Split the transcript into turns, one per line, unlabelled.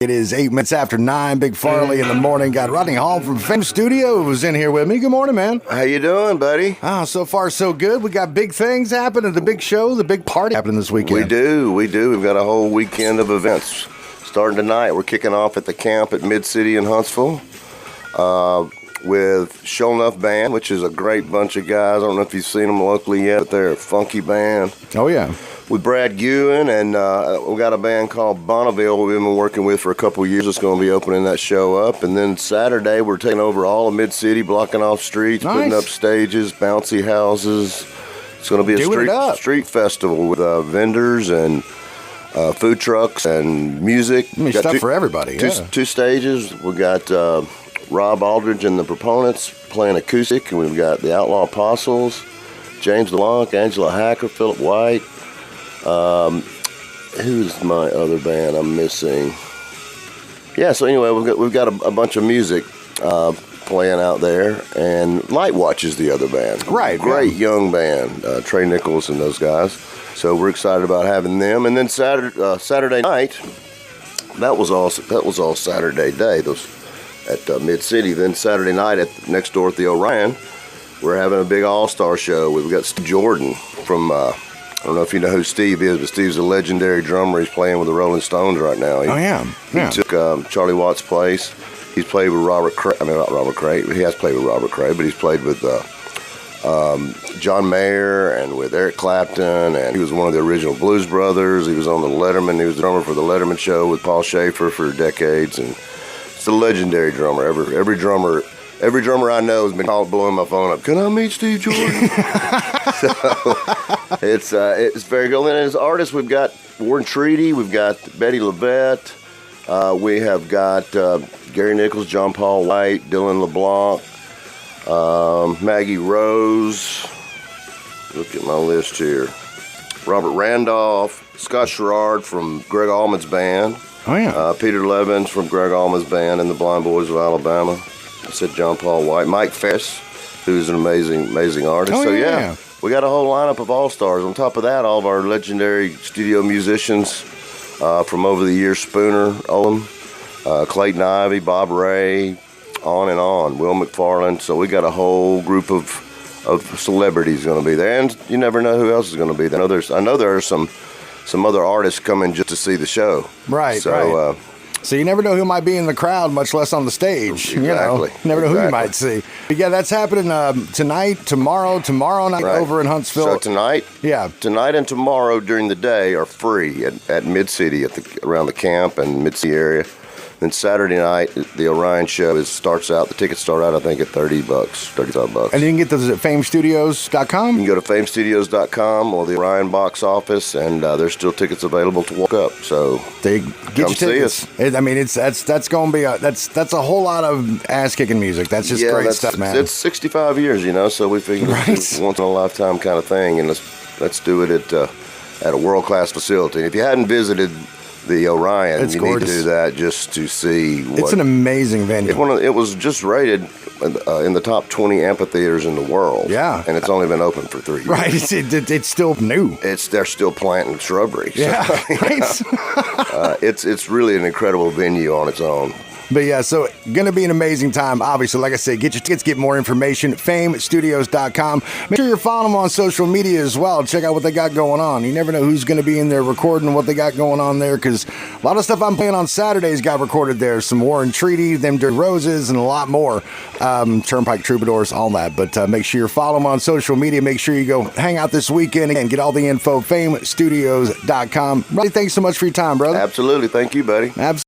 It is 8 minutes after 9. Big Farley in the morning. Got Rodney Hall from Fame Studios in here with me. Good morning, man.
How you doing, buddy?
So far so good. We got big things happening, the big show, the big party happening this weekend.
We do. We've got a whole weekend of events. Starting tonight, we're kicking off at the camp at Mid-City in Huntsville with Show Enough Band, which is a great bunch of guys. I don't know if you've seen them locally yet, but they're a funky band.
Oh, yeah.
With Brad Ewan, and we got a band called Bonneville we've been working with for a couple of years. It's going to be opening that show up. And then Saturday, we're taking over all of Mid-City, blocking off streets, putting up stages, bouncy houses. It's going to be a street festival with vendors and food trucks and music.
I mean, stuff for everybody.
Two stages. We got Rob Aldridge and the Proponents playing acoustic, and we've got the Outlaw Apostles, James LeBlanc, Angela Hacker, Philip White. Who's my other band I'm missing? Yeah, so anyway, we've got a bunch of music playing out there, and Light Watch is the other band.
Right,
great young band, Trey Nichols and those guys. So we're excited about having them. And then Saturday night, that was all Saturday day. Those at Mid-City. Then Saturday night next door at the Orion, we're having a big all-star show. We've got Steve Jordan from. I don't know if you know who Steve is, but Steve's a legendary drummer. He's playing with the Rolling Stones right now. He took Charlie Watts' place. He's played with Robert Cray. I mean, not Robert Cray. He has played with Robert Cray, but he's played with John Mayer and with Eric Clapton. And he was one of the original Blues Brothers. He was on the Letterman. He was the drummer for the Letterman show with Paul Schaefer for decades. And it's a legendary drummer. Every drummer I know has been blowing my phone up. Can I meet Steve Jordan? So it's very good. And as artists, we've got Warren Treaty, we've got Betty Levette, we have got Gary Nichols, John Paul White, Dylan LeBlanc, Maggie Rose. Look at my list here. Robert Randolph, Scott Sherrard from Greg Allman's band.
Oh yeah.
Peter Levins from Greg Allman's band and the Blind Boys of Alabama. I said John Paul White, Mike Ferris, who's an amazing artist.
Oh,
so
yeah,
we got a whole lineup of all-stars. On top of that, all of our legendary studio musicians from over the years, Spooner, Olam, Clayton Ivey, Bob Ray, on and on, Will McFarland. So we got a whole group of celebrities going to be there. And you never know who else is going to be there. I know there are some other artists coming just to see the show.
Right,
so,
So you never know who might be in the crowd, much less on the stage.
Exactly.
Never know who you might see. But yeah, that's happening tonight, tomorrow night over in Huntsville.
So tonight and tomorrow during the day are free at Mid-City around the camp and Mid-City area. Then Saturday night, the Orion show the tickets start out, I think, at $30, $35.
And you can get those at famestudios.com?
You can go to famestudios.com or the Orion box office, and there's still tickets available to walk up. So
get your tickets. I mean, that's going to be that's a whole lot of ass-kicking music. That's just great stuff, man.
It's 65 years, so we figured it's a once-in-a-lifetime kind of thing, and let's do it at a world-class facility. And if you hadn't visited the Orion,
it's
you
gorgeous.
Need to do that just to see
it's an amazing venue.
It was just rated in the top 20 amphitheaters in the world.
Yeah.
And it's only been open for 3 years.
Right. It's still new.
They're still planting shrubbery.
Yeah.
So,
right.
It's really an incredible venue on its own.
But yeah, so going to be an amazing time. Obviously, like I said, get your tickets, get more information, famestudios.com. Make sure you're following them on social media as well. Check out what they got going on. You never know who's going to be in there recording what they got going on there, because a lot of stuff I'm playing on Saturdays got recorded there. Some Warren Treaty, them Dirty Roses, and a lot more. Turnpike Troubadours, all that. But make sure you're following them on social media. Make sure you go hang out this weekend and get all the info, famestudios.com. Rodney, thanks so much for your time, brother.
Absolutely. Thank you, buddy.
Absolutely.